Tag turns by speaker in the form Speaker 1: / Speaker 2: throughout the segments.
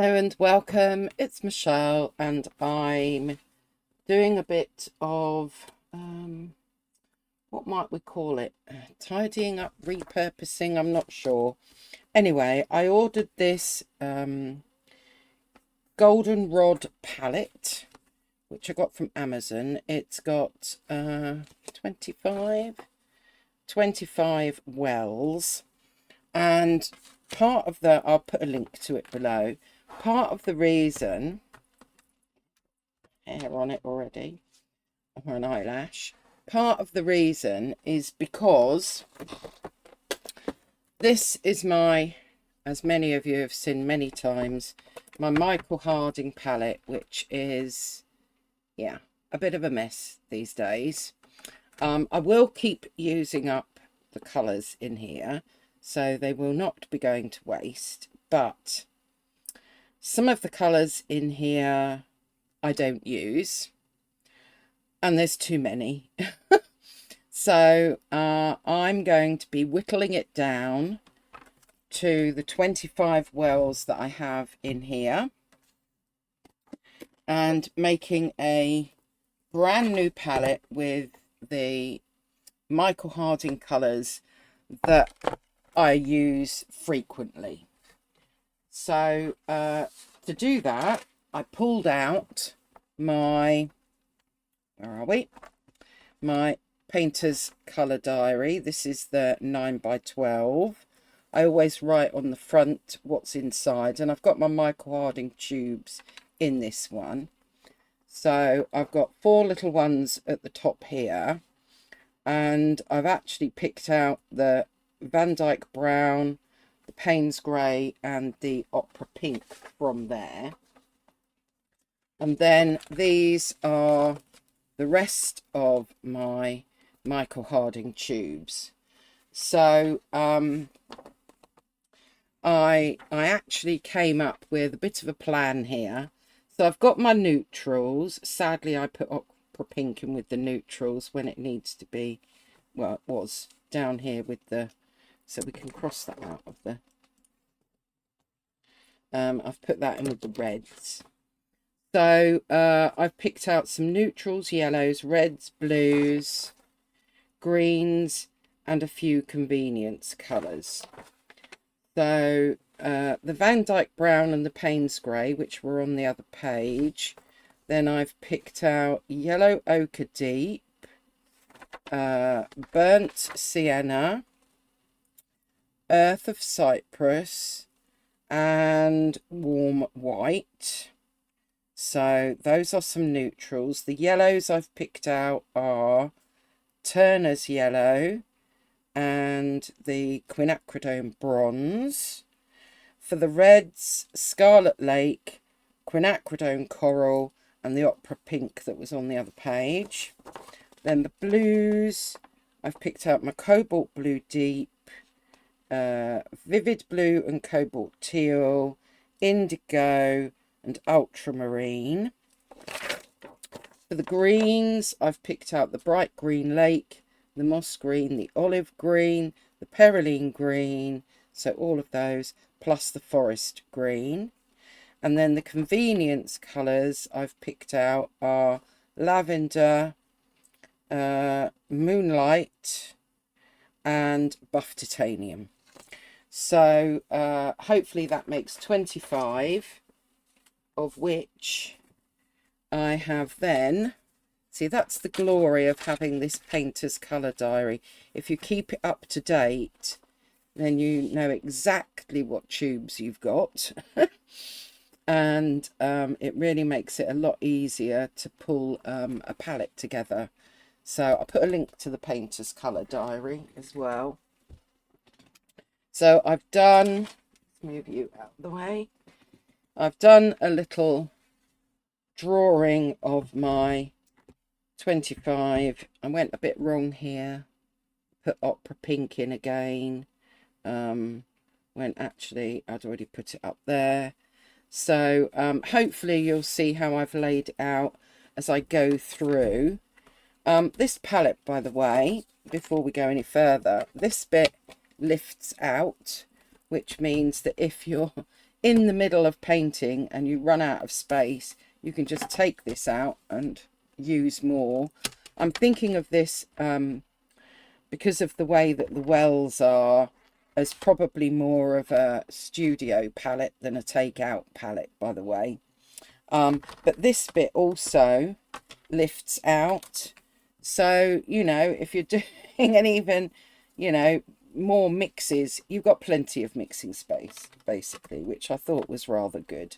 Speaker 1: Hello and welcome. It's Michelle, and I'm doing a bit of what might we call it? Tidying up, repurposing, I'm not sure. Anyway, I ordered this goldenrod palette, which I got from Amazon. It's got 25 wells, and part of the, I'll put a link to it below. Part of the reason, hair on it already, or an eyelash. Part of the reason is because this is my, as many of you have seen many times, my Michael Harding palette, which is, yeah, a bit of a mess these days. I will keep using up the colours in here, so they will not be going to waste, but some of the colours in here I don't use, and there's too many. So I'm going to be whittling it down to the 25 wells that I have in here and making a brand new palette with the Michael Harding colours that I use frequently. So to do that, I pulled out my, where are we? My painter's colour diary. This is the 9x12. I always write on the front what's inside, and I've got my Michael Harding tubes in this one. So I've got 4 little ones at the top here, and I've actually picked out the Van Dyke Brown, the Payne's Grey, and the Opera Pink from there. And then these are the rest of my Michael Harding tubes. So I actually came up with a bit of a plan here. So I've got my neutrals. Sadly, I put Opera Pink in with the neutrals when it needs to be, well, it was down here with the, so we can cross that out of the, I've put that in with the reds. So I've picked out some neutrals, yellows, reds, blues, greens, and a few convenience colours. So the Van Dyke Brown and the Payne's Grey, which were on the other page. Then I've picked out Yellow Ochre Deep, Burnt Sienna, Earth of Cyprus, and Warm White. So those are some neutrals. The yellows I've picked out are Turner's Yellow and the Quinacridone Bronze. For the reds, Scarlet Lake, Quinacridone Coral, and the Opera Pink that was on the other page. Then the blues, I've picked out my Cobalt Blue Deep, Vivid Blue and Cobalt Teal, Indigo, and Ultramarine. For the greens, I've picked out the Bright Green Lake, the Moss Green, the Olive Green, the Perylene Green, so all of those, plus the Forest Green. And then the convenience colours I've picked out are Lavender, Moonlight, and Buff Titanium. So hopefully that makes 25, of which I have then, see, that's the glory of having this painter's colour diary. If you keep it up to date, then you know exactly what tubes you've got. And it really makes it a lot easier to pull a palette together. So I'll put a link to the painter's colour diary as well. So I've done, let's move you out of the way. I've done a little drawing of my 25. I went a bit wrong here. Put Opera Pink in again. When actually I'd already put it up there. So hopefully you'll see how I've laid it out as I go through. This palette, by the way, before we go any further, this bit lifts out, which means that if you're in the middle of painting and you run out of space, you can just take this out and use more. I'm thinking of this because of the way that the wells are, as probably more of a studio palette than a takeout palette, by the way. But this bit also lifts out. So, you know, if you're doing an even, you know, more mixes, you've got plenty of mixing space, basically, which I thought was rather good.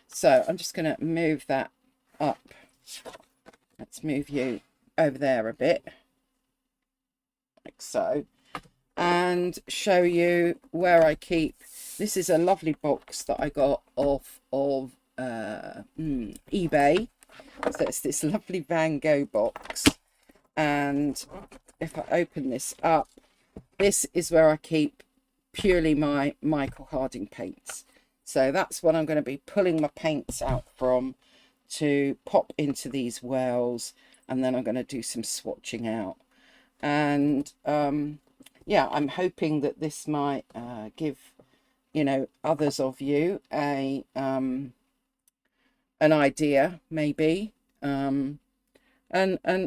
Speaker 1: So I'm just going to move that up. Let's move you over there a bit, like so, and show you where I keep. This is a lovely box that I got off of eBay. So it's this lovely Van Gogh box, and if I open this up, this is where I keep purely my Michael Harding paints. So that's what I'm going to be pulling my paints out from to pop into these wells, and then I'm going to do some swatching out. And yeah, I'm hoping that this might give, you know, others of you a an idea, maybe. And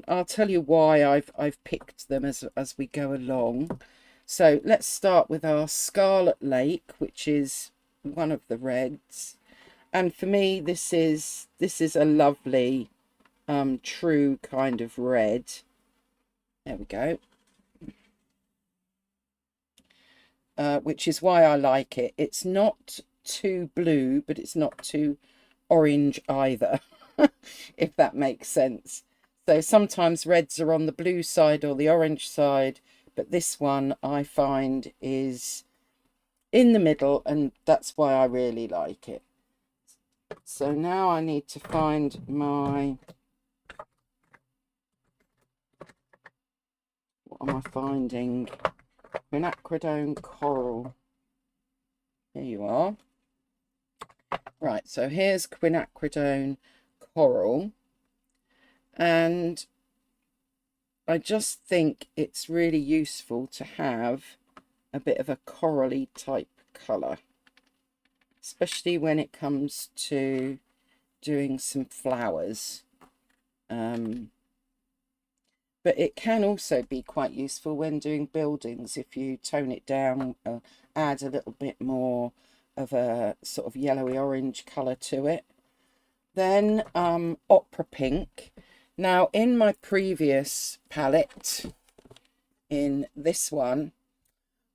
Speaker 1: I'll tell you why I've picked them as we go along. So let's start with our Scarlet Lake, which is one of the reds. And for me, this is a lovely true kind of red. There we go. Which is why I like it. It's not too blue, but it's not too orange either, if that makes sense. So sometimes reds are on the blue side or the orange side, but this one I find is in the middle, and that's why I really like it. So now I need to find my, what am I finding? Quinacridone Coral. Here you are. Right, so here's Quinacridone Coral, and I just think it's really useful to have a bit of a corally type colour, especially when it comes to doing some flowers. But it can also be quite useful when doing buildings if you tone it down, add a little bit more of a sort of yellowy orange colour to it. Then Opera Pink. Now in my previous palette, in this one,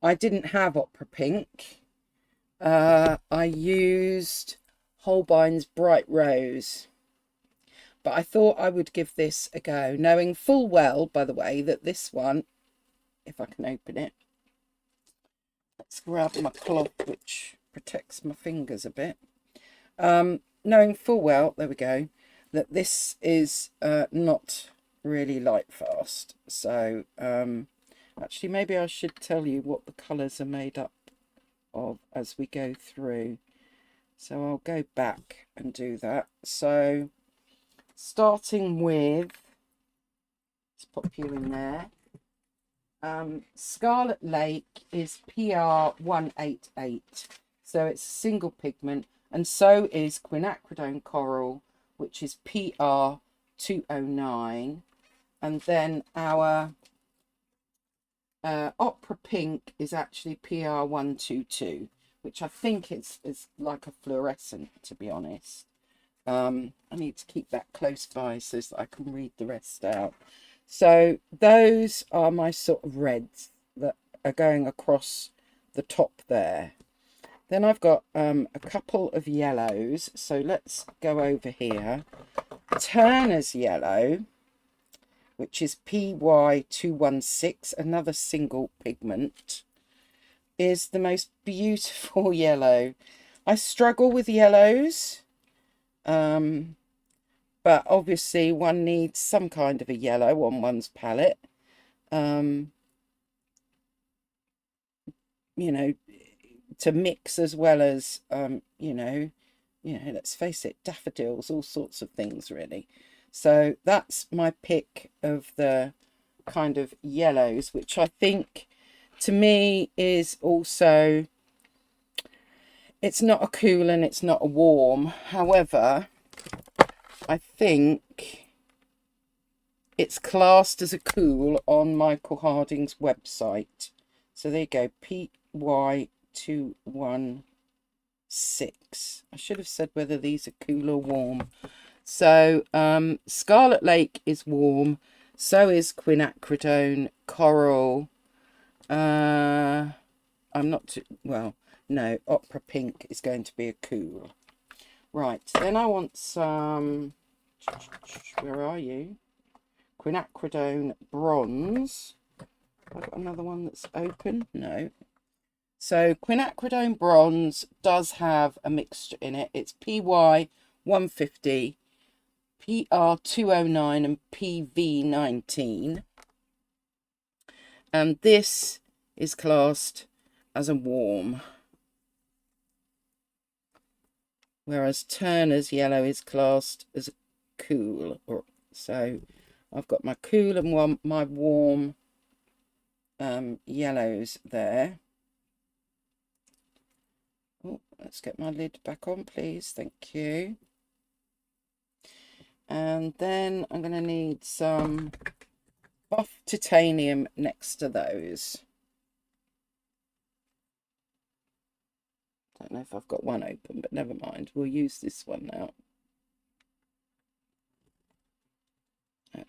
Speaker 1: I didn't have Opera Pink. I used Holbein's Bright Rose. But I thought I would give this a go, knowing full well, by the way, that this one, if I can open it, let's grab my cloth, which protects my fingers a bit. Knowing full well, there we go, that this is not really light fast. So actually, maybe I should tell you what the colours are made up of as we go through. So I'll go back and do that. So starting with, let's pop you in there. Scarlet Lake is PR188, so it's a single pigment, and so is Quinacridone Coral, which is PR209, and then our Opera Pink is actually PR122, which I think is like a fluorescent, to be honest. I need to keep that close by so that I can read the rest out. So those are my sort of reds that are going across the top there. Then I've got a couple of yellows. So let's go over here. Turner's Yellow, which is PY216, another single pigment, is the most beautiful yellow. I struggle with yellows. But obviously one needs some kind of a yellow on one's palette. You know, to mix as well as, you know, let's face it, daffodils, all sorts of things really. So that's my pick of the kind of yellows, which I think to me is also, It's not a cool and it's not a warm. However, I think it's classed as a cool on Michael Harding's website. So there you go, PY216. I should have said whether these are cool or warm. So Scarlet Lake is warm. So is quinacridone, coral. I'm not too, well, no, Opera Pink is going to be a cool. Right, then I want some, where are you? Quinacridone Bronze. I've got another one that's open. No. So quinacridone Bronze does have a mixture in it. It's PY 150, PR 209 and PV 19. And this is classed as a warm. Whereas Turner's yellow is classed as a cool. So I've got my cool and my warm yellows there. Oh, let's get my lid back on, please. Thank you. And then I'm going to need some buff titanium next to those. Don't know if I've got one open, but never mind. We'll use this one now.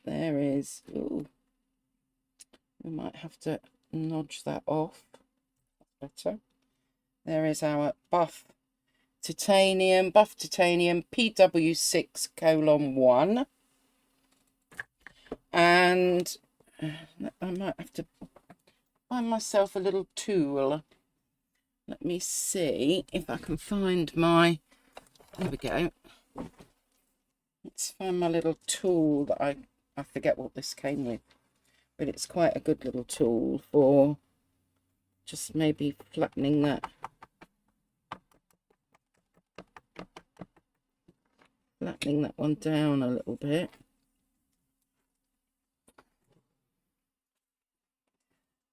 Speaker 1: There is. Ooh. We might have to nudge that off. That's better. There is our buff titanium PW6:1. And I might have to find myself a little tool. Let me see if I can find my, there we go. Let's find my little tool that I forget what this came with. But it's quite a good little tool for just maybe flattening that. Flattening that one down a little bit.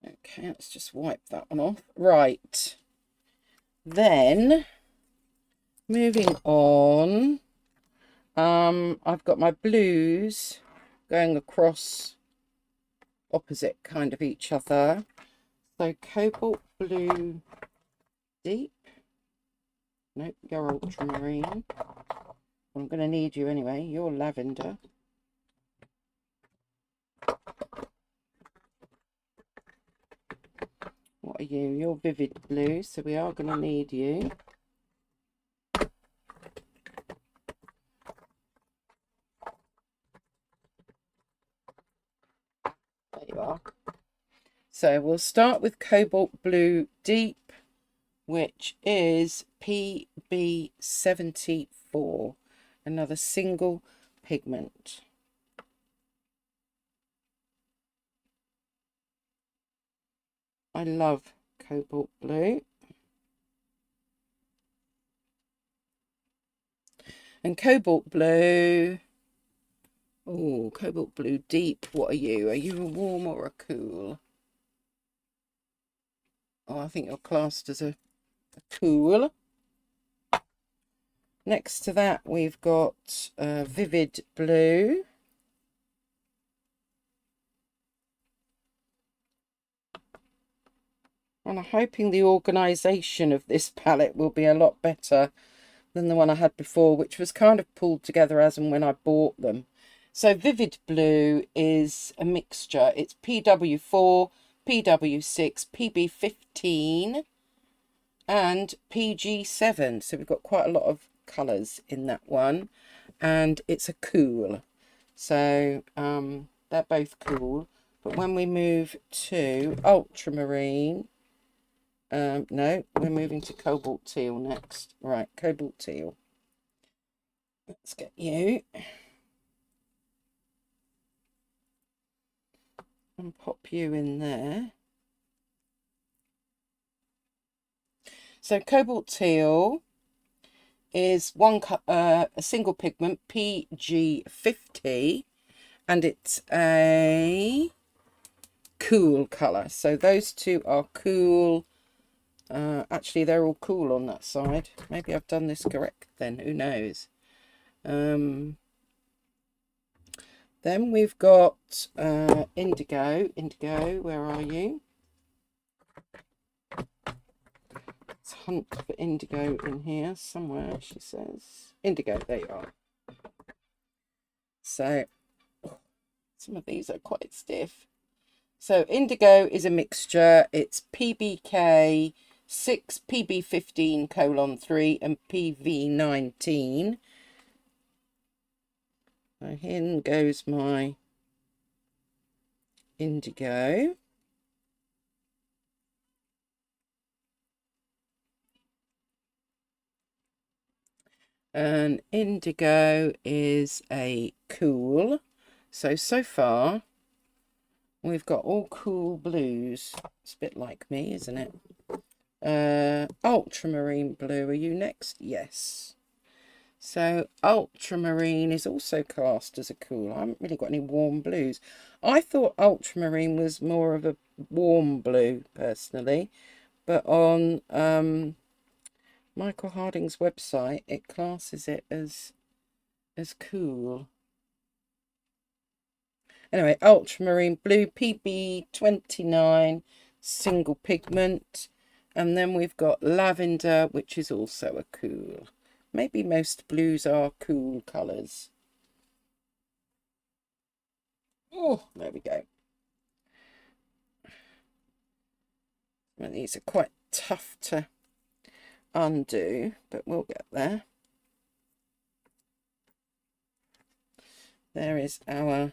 Speaker 1: Okay, let's just wipe that one off. Right. Then, moving on, I've got my blues going across opposite kind of each other. So Cobalt Blue Deep. Nope, you're Ultramarine. I'm going to need you anyway. You're Lavender. What are you? You're Vivid Blue, so we are going to need you. There you are. So we'll start with Cobalt Blue Deep, which is PB74, another single pigment. I love Cobalt Blue. And Cobalt Blue, oh, Cobalt Blue Deep, what are you? Are you a warm or a cool? Oh, I think you're classed as a cool. Next to that, we've got Vivid Blue. And I'm hoping the organisation of this palette will be a lot better than the one I had before, which was kind of pulled together as and when I bought them. So Vivid Blue is a mixture. It's PW4, PW6, PB15 and PG7. So we've got quite a lot of colours in that one. And it's a cool. So they're both cool. But when we move to Ultramarine, no, we're moving to Cobalt Teal next. Right, Cobalt Teal. Let's get you. And pop you in there. So Cobalt Teal is a single pigment, PG50, and it's a cool colour. So those two are cool Actually, they're all cool on that side. Maybe I've done this correct then. Who knows? Then we've got indigo. Indigo, where are you? Let's hunt for indigo in here somewhere, she says. Indigo, there you are. So, some of these are quite stiff. So, indigo is a mixture. It's PBK 6, PB15:3, and PV19. So here goes my indigo. And indigo is a cool. So far, we've got all cool blues. It's a bit like me, isn't it? Ultramarine blue, are you next? Yes. So ultramarine is also classed as a cool. I haven't really got any warm blues. I thought ultramarine was more of a warm blue, personally. But on Michael Harding's website, it classes it as cool. Anyway, ultramarine blue, PB29, single pigment. And then we've got lavender, which is also a cool. Maybe most blues are cool colours. Oh, there we go. Well, these are quite tough to undo, but we'll get there. There is our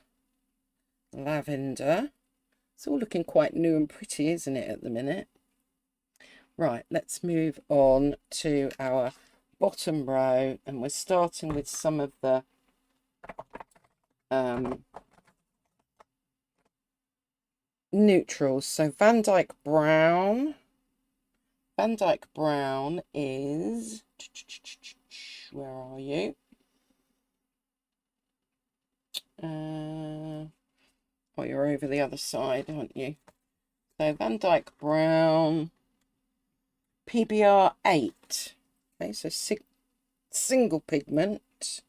Speaker 1: lavender. It's all looking quite new and pretty, isn't it, at the minute? Right, let's move on to our bottom row, and we're starting with some of the neutrals. So Van Dyke Brown. Van Dyke Brown is, where are you? Oh, you're over the other side, aren't you? So Van Dyke Brown, PBR 8. Okay, so single pigment.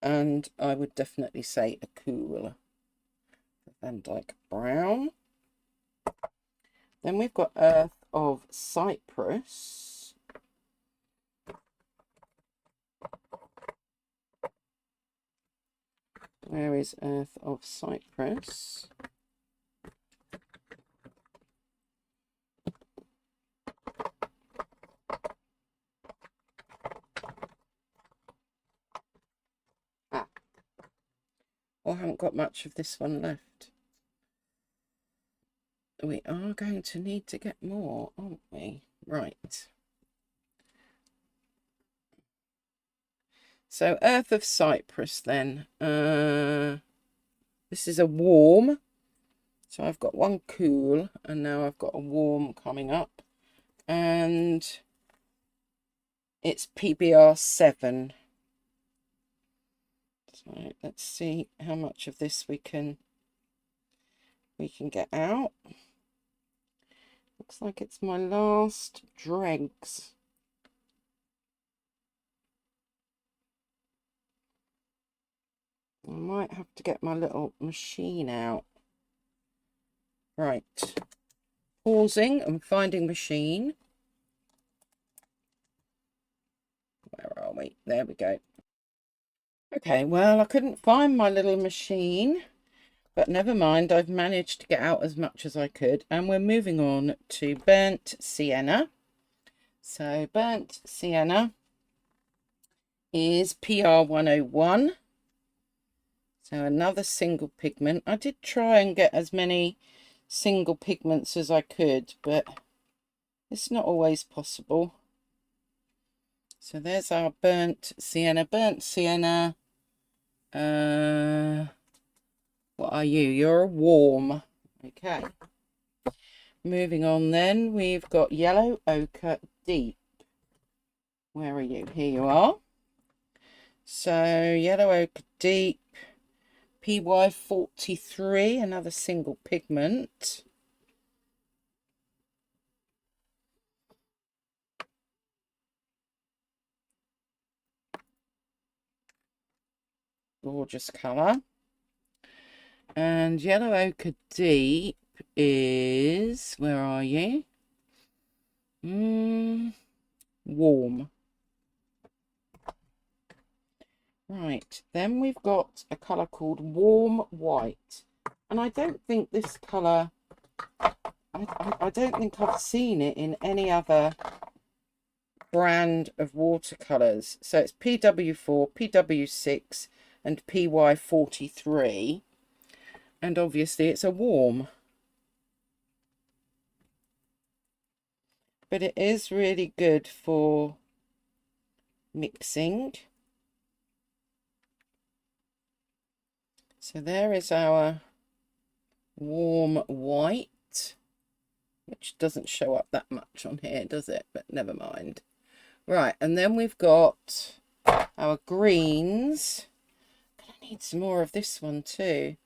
Speaker 1: And I would definitely say a cool Van Dyke Brown. Then we've got Earth of Cyprus. Where is Earth of Cyprus? Ah, I haven't got much of this one left. We are going to need to get more, aren't we? Right. So Earth of Cyprus then. This is a warm. So I've got one cool and now I've got a warm coming up. And it's PBR 7. So let's see how much of this we can get out. Looks like it's my last dregs. I might have to get my little machine out. Right. Pausing and finding machine. Where are we? There we go. Okay, well, I couldn't find my little machine, but never mind. I've managed to get out as much as I could. And we're moving on to Burnt Sienna. So Burnt Sienna is PR 101. So another single pigment. I did try and get as many single pigments as I could, but it's not always possible. So there's our Burnt Sienna. Burnt Sienna. What are you? You're a warm. Okay. Moving on then, we've got Yellow Ochre Deep. Where are you? Here you are. So Yellow Ochre Deep. PY43, another single pigment. Gorgeous colour. And Yellow Ochre Deep is, where are you? Warm. Right, then we've got a colour called Warm White. And I don't think this colour, I don't think I've seen it in any other brand of watercolours. So it's PW4, PW6 and PY43. And obviously it's a warm. But it is really good for mixing. So there is our Warm White, which doesn't show up that much on here, does it? But never mind. Right, and then we've got our greens. I need some more of this one too.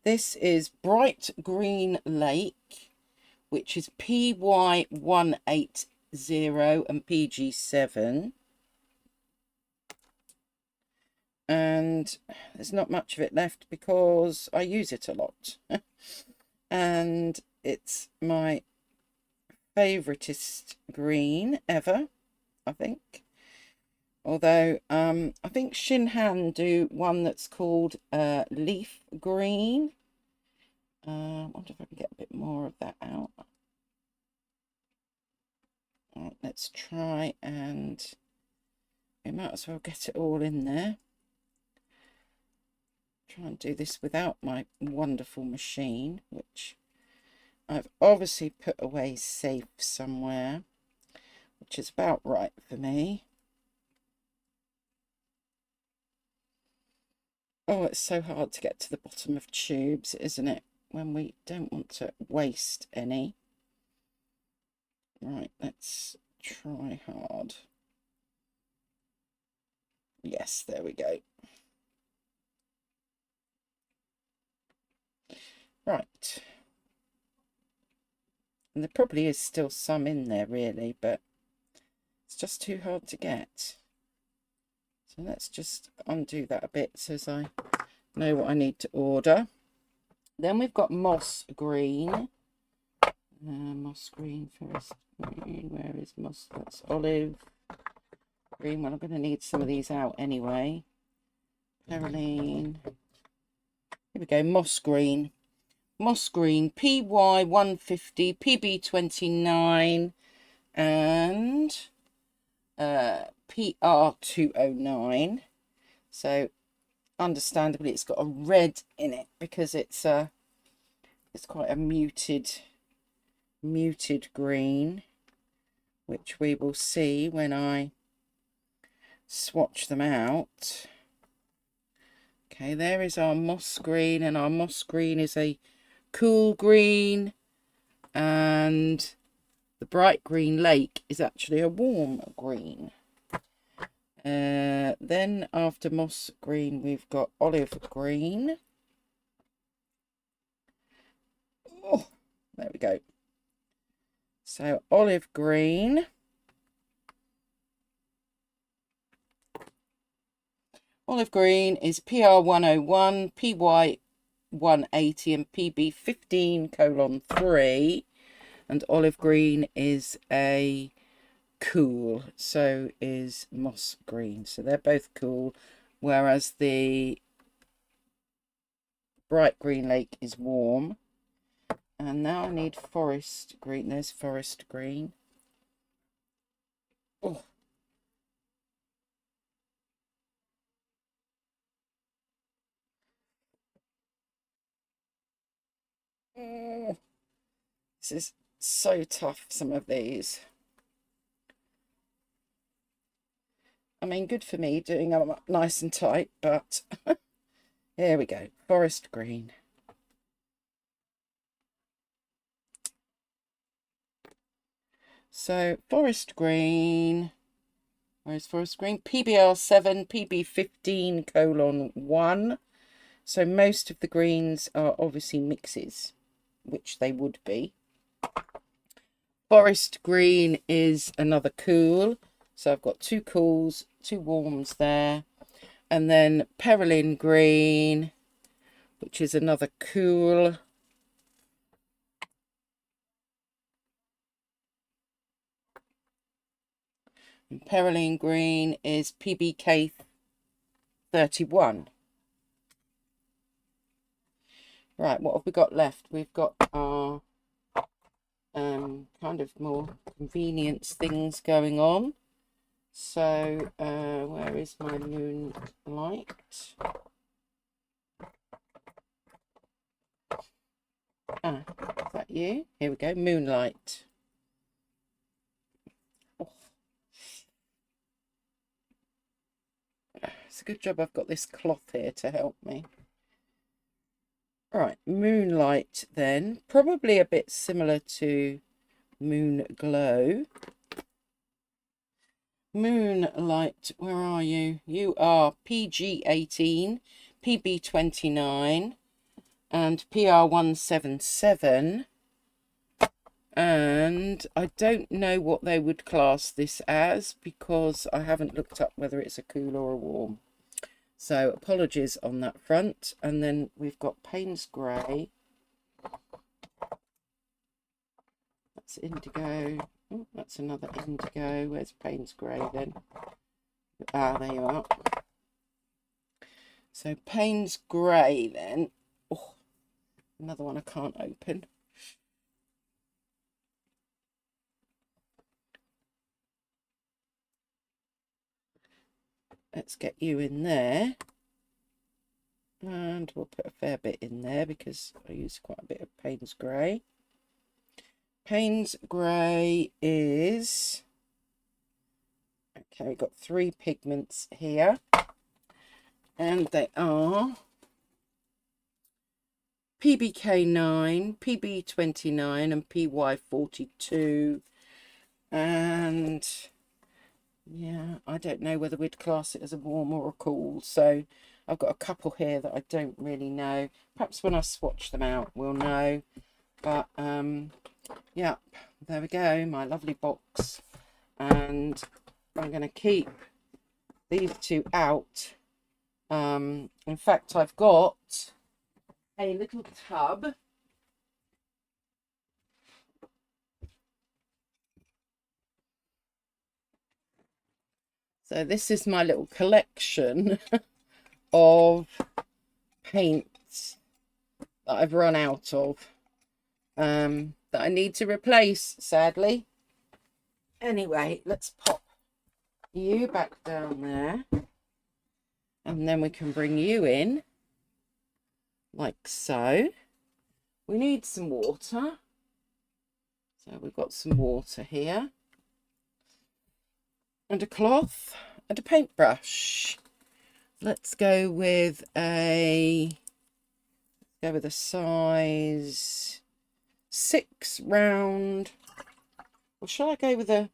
Speaker 1: This is Bright Green Lake, which is PY180 and PG7. And there's not much of it left because I use it a lot. And it's my favouriteest green ever, I think. Although I think Shinhan do one that's called Leaf Green. I wonder if I can get a bit more of that out. Right, let's try, and we might as well get it all in there. Try and do this without my wonderful machine, which I've obviously put away safe somewhere, which is about right for me. Oh, it's so hard to get to the bottom of tubes, isn't it, when we don't want to waste any. Right, let's try hard. Yes, there we go. Right. And there probably is still some in there, really, but it's just too hard to get. So let's just undo that a bit so as I know what I need to order. Then we've got Moss Green. Moss Green first. Where is Moss? That's Olive Green. Well, I'm going to need some of these out anyway. Perylene. Here we go, Moss Green. Moss Green, PY150, PB29, and PR209. So understandably it's got a red in it because it's quite a muted green, which we will see when I swatch them out. Okay, there is our Moss Green, and our Moss Green is a cool green, and the Bright Green Lake is actually a warm green. Then after Moss Green we've got Olive Green. Oh, there we go. So Olive Green. Olive Green is PR101, PY180 and PB15:3, and Olive Green is a cool, so is Moss Green. So they're both cool, whereas the Bright Green Lake is warm. And now I need Forest Green. There's Forest Green. Oh. Oh. This is so tough, some of these. I mean, good for me doing them up nice and tight, but here we go. Forest Green. So Forest Green, where's Forest Green? PBR7, PB15:1, So most of the greens are obviously mixes, which they would be. Forest green is another cool. So I've got 2 cools, 2 warms there. And then Perylin green, which is another cool. And Perylin green is PBK 31. Right, what have we got left? We've got our kind of more convenience things going on. So where is my Moonlight? Is that you? Here we go, Moonlight. Oh. It's a good job I've got this cloth here to help me. Right, Moonlight then. Probably a bit similar to Moon Glow. Moonlight, where are you? You are PG18, PB29, and PR177. And I don't know what they would class this as because I haven't looked up whether it's a cool or a warm. So apologies on that front. And then we've got Payne's Grey. That's indigo. Oh, that's another indigo. Where's Payne's Grey then? Ah, there you are. So Payne's Grey then. Oh, another one I can't open. Let's get you in there. And we'll put a fair bit in there because I use quite a bit of Payne's Grey. Payne's Grey is... Okay, we've got 3 pigments here. And they are PBK9, PB29 and PY42. And yeah, I don't know whether we'd class it as a warm or a cool. So I've got a couple here that I don't really know. Perhaps when I swatch them out, we'll know. But yeah, there we go, my lovely box. And I'm going to keep these 2 out. In fact, I've got a little tub. So this is my little collection of paints that I've run out of, that I need to replace, sadly. Anyway, let's pop you back down there. And then we can bring you in, like so. We need some water. So we've got some water here. And a cloth and a paintbrush. Let's go with a size 6 round. Or shall I go with a...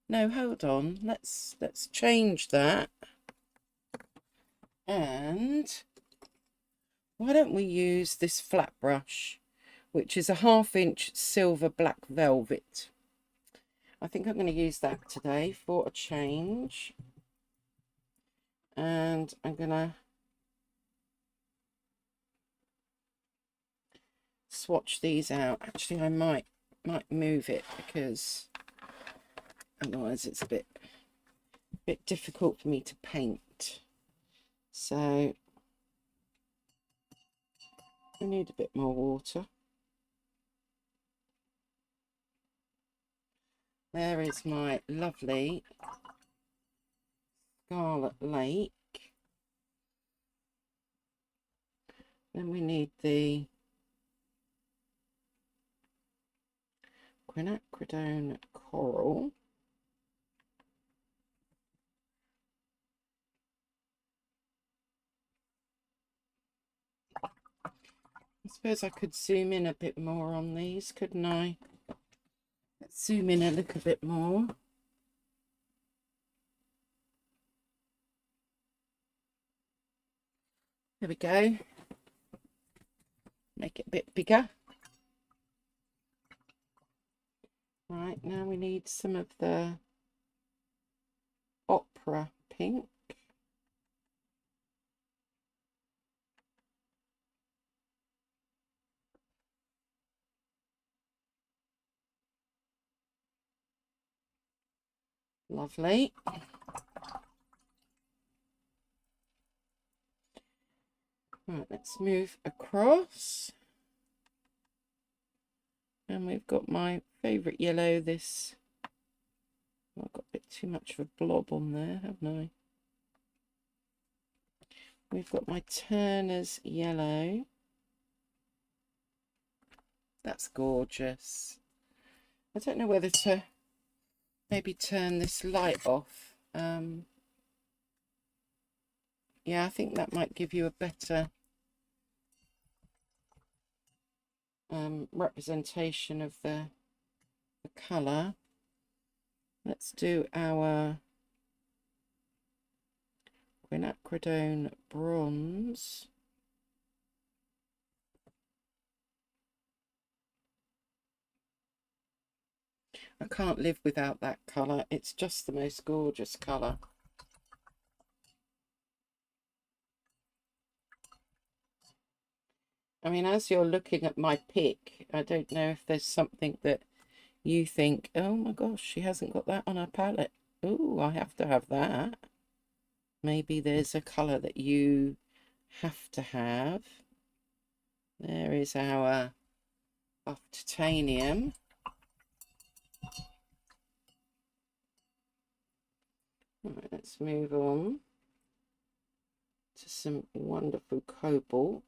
Speaker 1: No, hold on. Let's change that. And why don't we use this flat brush, which is a 1/2 inch silver black velvet. I think I'm going to use that today for a change. And I'm going to swatch these out. Actually, I might move it because otherwise it's a bit difficult for me to paint. So I need a bit more water. There is my lovely Scarlet Lake. Then we need the quinacridone coral. I suppose I could zoom in a bit more on these, couldn't I? Let's zoom in a little bit more. There we go. Make it a bit bigger. Right, now we need some of the opera pink. Lovely. Right, let's move across. And we've got my favourite yellow, this. I've got a bit too much of a blob on there, haven't I? We've got my Turner's yellow. That's gorgeous. I don't know whether to maybe turn this light off. Yeah, I think that might give you a better representation of the colour. Let's do our quinacridone bronze. I can't live without that colour. It's just the most gorgeous colour. I mean, as you're looking at my pick, I don't know if there's something that you think, oh my gosh, she hasn't got that on her palette. Oh, I have to have that. Maybe there's a colour that you have to have. There is our buff titanium. Right, let's move on to some wonderful cobalt.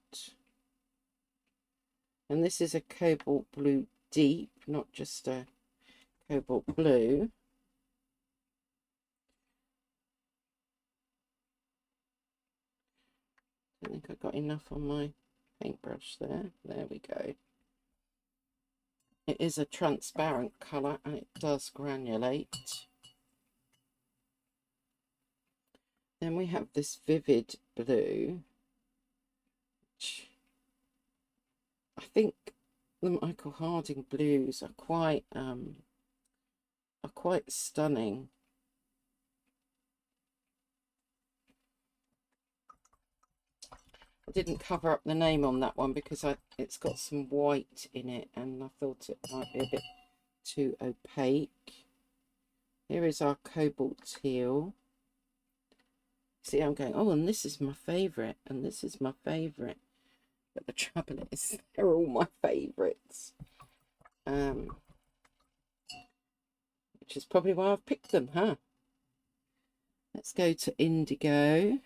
Speaker 1: And this is a cobalt blue deep, not just a cobalt blue. I don't think I got enough on my paintbrush there. There we go. It is a transparent colour and it does granulate. Then we have this vivid blue, which I think the Michael Harding blues are quite stunning. I didn't cover up the name on that one because it's got some white in it and I thought it might be a bit too opaque. Here is our cobalt teal. See, I'm going, oh, and this is my favourite, and this is my favourite. But the trouble is, they're all my favourites. Which is probably why I've picked them, huh? Let's go to indigo.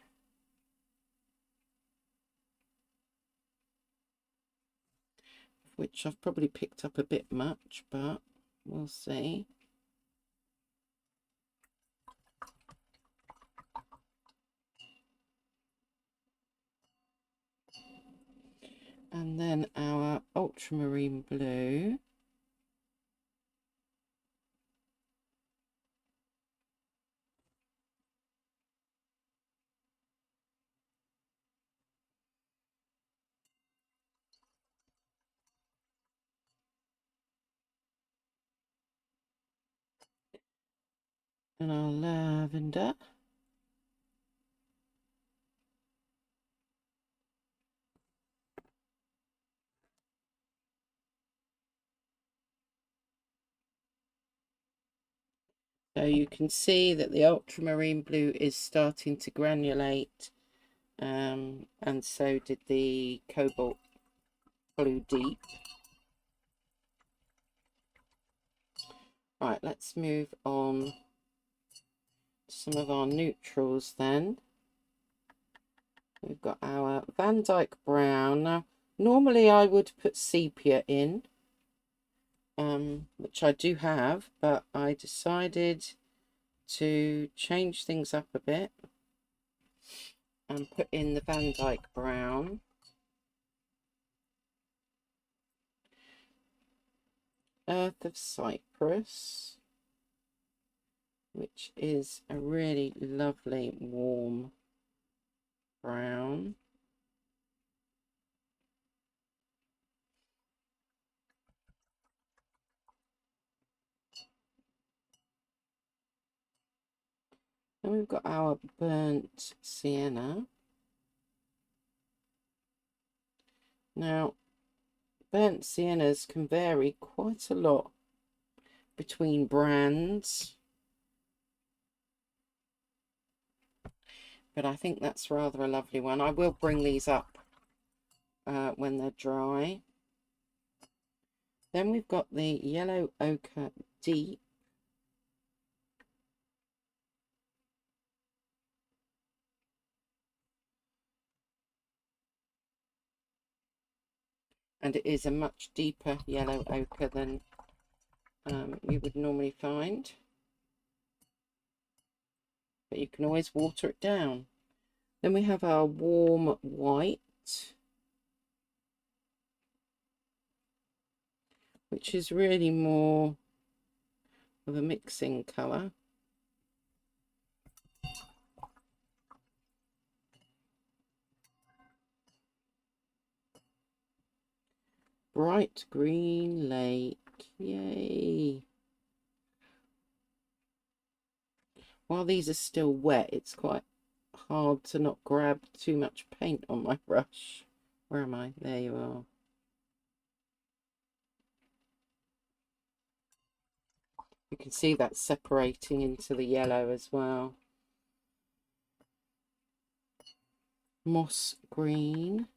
Speaker 1: Which I've probably picked up a bit much, but we'll see. And then our ultramarine blue. And our lavender. So you can see that the ultramarine blue is starting to granulate, and so did the cobalt blue deep. Right, let's move on to some of our neutrals then. We've got our Van Dyke brown. Now, normally I would put sepia in, which I do have, but I decided to change things up a bit and put in the Van Dyke brown. Earth of Cyprus, which is a really lovely warm brown. Then we've got our burnt sienna. Now, burnt siennas can vary quite a lot between brands, but I think that's rather a lovely one. I will bring these up when they're dry. Then we've got the yellow ochre deep. And it is a much deeper yellow ochre than you would normally find. But you can always water it down. Then we have our warm white, which is really more of a mixing colour. Bright green lake, yay! While these are still wet, it's quite hard to not grab too much paint on my brush. Where am I? There you are. You can see that separating into the yellow as well. Moss green.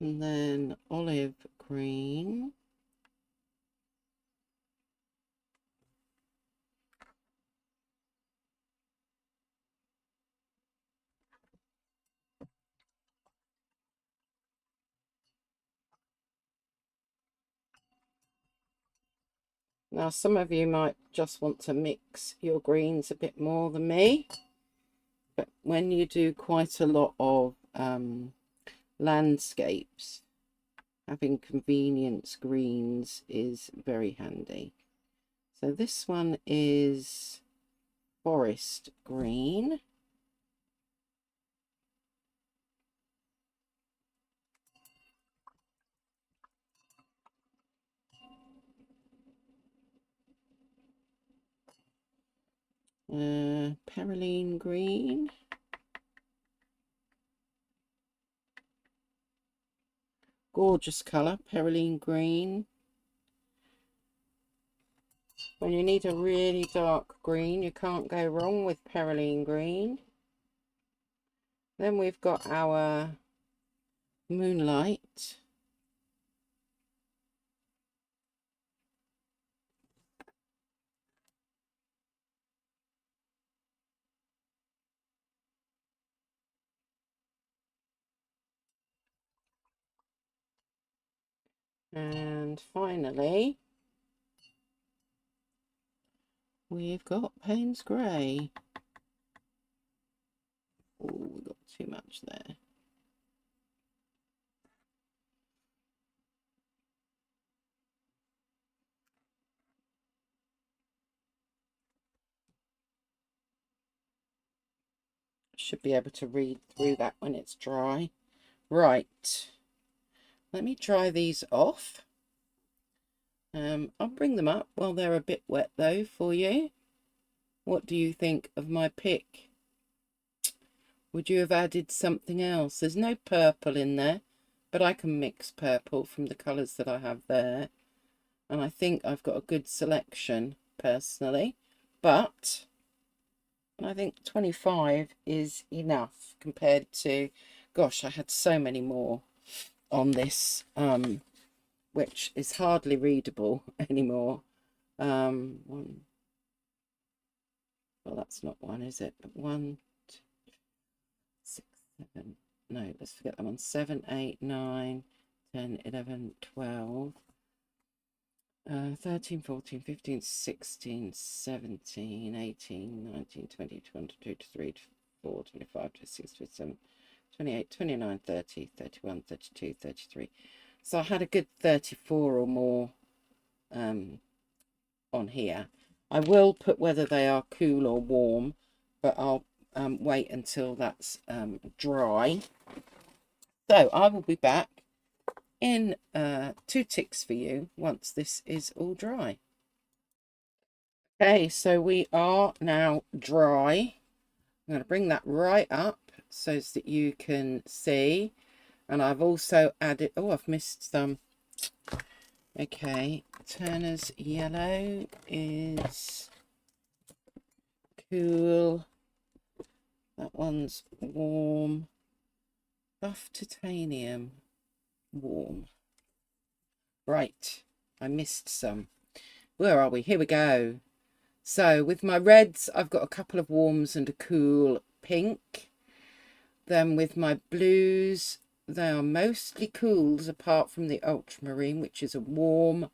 Speaker 1: And then olive green. Now, some of you might just want to mix your greens a bit more than me, but when you do quite a lot of landscapes, having convenience greens is very handy. So this one is forest green. Perylene green. Gorgeous colour, perylene green. When you need a really dark green, you can't go wrong with perylene green. Then we've got our moonlight. And finally, we've got Payne's Grey. Oh, we got too much there. Should be able to read through that when it's dry. Right. Let me dry these off. I'll bring them up while they're a bit wet though for you. What do you think of my pick? Would you have added something else? There's no purple in there, but I can mix purple from the colours that I have there. And I think I've got a good selection personally, but I think 25 is enough compared to, gosh, I had so many more on this, which is hardly readable anymore. One, well, that's not one, is it? But 1, 2, 6, 7, no, let's forget that one. 7, 8, 9, 10, 11, 12, 13, 14, 15, 16, 17, 18, 19, 20, 22, 23, 24, 25, 26, 27, 28, 29, 30, 31, 32, 33. So I had a good 34 or more on here. I will put whether they are cool or warm, but I'll wait until that's dry. So I will be back in 2 ticks for you once this is all dry. Okay, so we are now dry. I'm going to bring that right up so that you can see. And I've also added, oh, I've missed some. Okay, Turner's Yellow is cool. That one's warm. Buff Titanium, warm. Right, I missed some. Where are we? Here we go. So with my reds, I've got a couple of warms and a cool pink. Then with my blues, they are mostly cools apart from the ultramarine, which is a warm.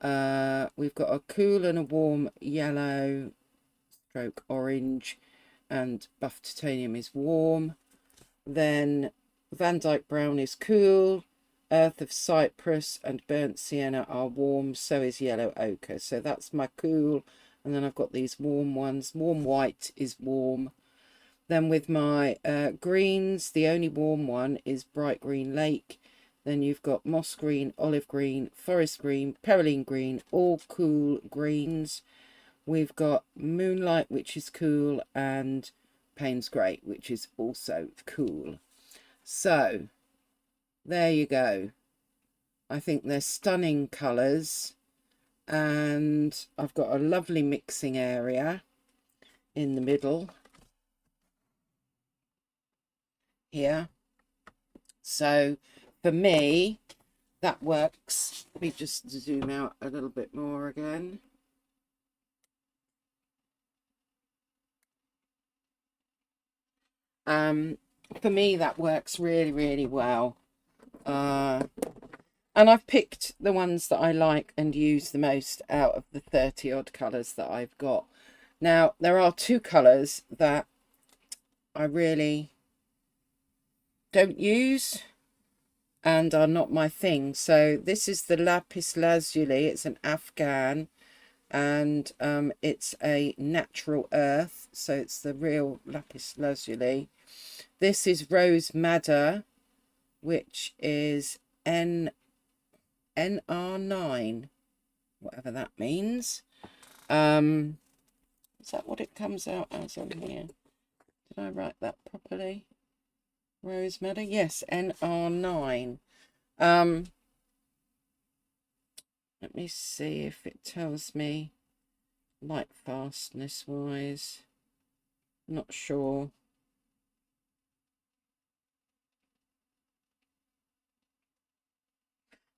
Speaker 1: We've got a cool and a warm yellow stroke orange, and Buff Titanium is warm. Then Van Dyke Brown is cool, Earth of Cyprus and Burnt Sienna are warm, so is Yellow Ochre. So that's my cool. And then I've got these warm ones. Warm White is warm. Then with my greens, the only warm one is Bright Green Lake. Then you've got Moss Green, Olive Green, Forest Green, Peroline Green, all cool greens. We've got Moonlight, which is cool, and Payne's Grey, which is also cool. So there you go. I think they're stunning colours, and I've got a lovely mixing area in the middle here. So for me, that works. Let me just zoom out a little bit more again. For me, that works really, really well. And I've picked the ones that I like and use the most out of the 30 odd colours that I've got. Now, there are 2 colours that I really don't use and are not my thing. So this is the Lapis Lazuli. It's an Afghan, and it's a natural earth, so it's the real Lapis Lazuli. This is Rose Madder, which is NR9, whatever that means. Is that what it comes out as on here? Did I write that properly? Rose Madder, yes, NR9. Let me see if it tells me light fastness wise. Not sure.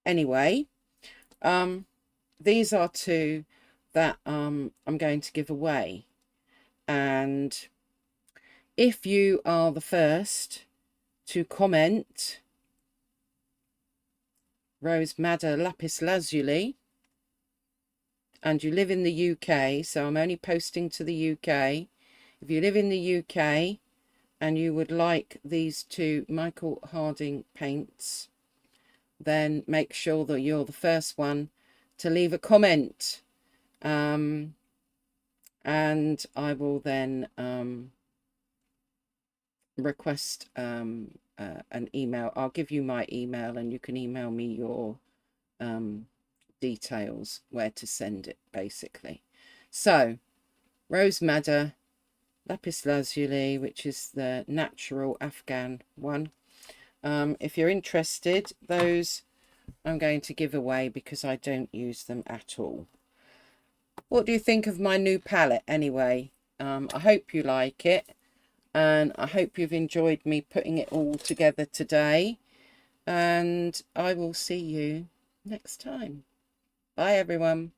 Speaker 1: Anyway, these are 2 that I'm going to give away, and if you are the first to comment Rose Madder Lapis Lazuli and you live in the UK, so I'm only posting to the UK. If you live in the UK and you would like these 2 Michael Harding paints, then make sure that you're the first one to leave a comment, and I will then request an email. I'll give you my email and you can email me your details where to send it, basically. So Rose Madder Lapis Lazuli, which is the natural Afghan one. If you're interested, those I'm going to give away because I don't use them at all. What do you think of my new palette anyway? I hope you like it, and I hope you've enjoyed me putting it all together today, and I will see you next time. Bye everyone.